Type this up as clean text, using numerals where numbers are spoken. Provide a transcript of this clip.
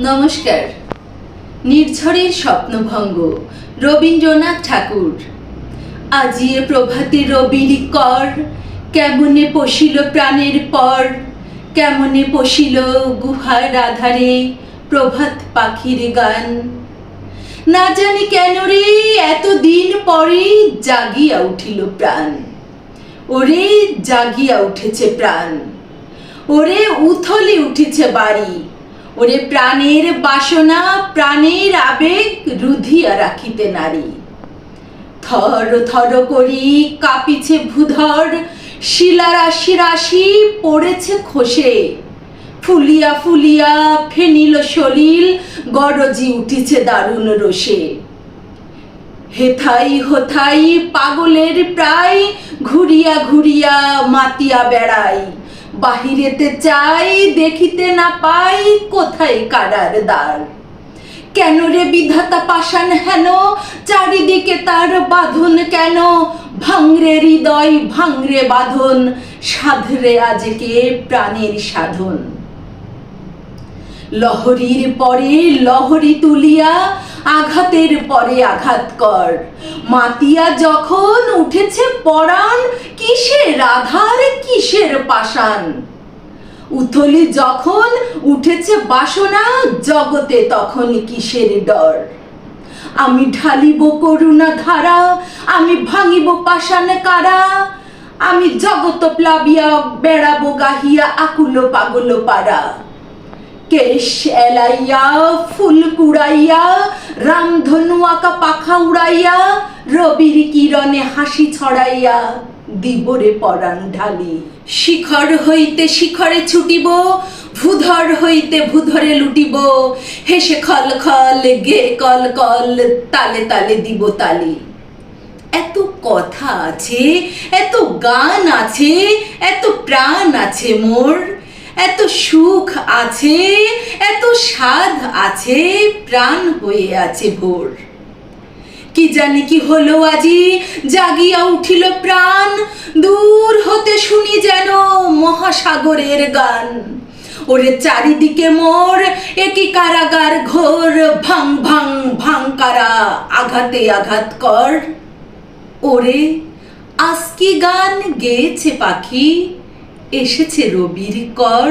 নমস্কার। নির্ঝরের স্বপ্নভঙ্গ, রবীন্দ্রনাথ ঠাকুর। আজিয়ে প্রভাতে রবির কর, কেমনে পশিল প্রাণের পর, কেমনে পশিল গুহার আধারে প্রভাত পাখির গান। না জানি কেন রে এতদিন পরে জাগিয়া উঠিল প্রাণ। ওরে জাগিয়া উঠেছে প্রাণ, ওরে উথলে উঠেছে বাড়ি, ওরে প্রাণের বাসনা প্রাণের আবেগ রুধিয়া রাখিতে নারী। থর থর করি কাঁপিছে ভূধর, শিলা রাশি রাশি পড়েছে খসে, ফুলিয়া ফুলিয়া ফেনিল সলিল গরজি উঠিছে দারুণ রোষে। হেথাই হোথাই পাগলের প্রায় ঘুরিয়া ঘুরিয়া মাতিয়া বেড়াই, বাহিরেতে চাই দেখিতে না পাই কোথায় কারার দ্বার। কেন রে বিধাতা পাষাণ হেন, চারিদিকে তার বাঁধন কেন, ভাঙরে হৃদয় ভাঙরে বাঁধন, সাধরে আজকে প্রাণের সাধন। লহরীর পরে লহরী তুলিয়া আঘাতের পরে আঘাত কর, মাতিয়া যখন উঠেছে পরাণ কিসের আধার কিসের পাষাণ। উথলি যখন উঠেছে বাসনা জগতে তখন কিসের ডর। আমি ঢালিব করুণা ধারা, আমি ভাঙিব পাষাণ কারা, আমি জগত প্লাবিয়া বেড়াবো গাহিয়া আকুল পাগল পারা। কেশ এলাইয়া ফুল কুড়াইয়া রামধনু আঁকা পাখা উড়াইয়া, রবির কিরণে হাসি ছড়াইয়া দিবরে পরাণ ঢালি। শিখর হইতে শিখরে ছুটিব, ভূধর হইতে ভূধরে লুটিব, হেসে খল খল গে কল কল তালে তালে দিব তালি। এত কথা আছে, এত গান আছে, এত প্রাণ আছে মোর, এত সুখ আছে, এত স্বাদ আছে, প্রাণ হয়ে আছে ভোর। কি জানি কি হলো আজি জাগিয়া উঠিল প্রাণ, দূর হতে শুনি যেন মহাসাগরের গান। ওরে চারিদিকে মোর একই কারাগার ঘোর, ভাং ভাং ভাং কারা আঘাতে আঘাত কর। ওরে আজ কি গান গেয়েছে পাখি, এসেছে রবির কর।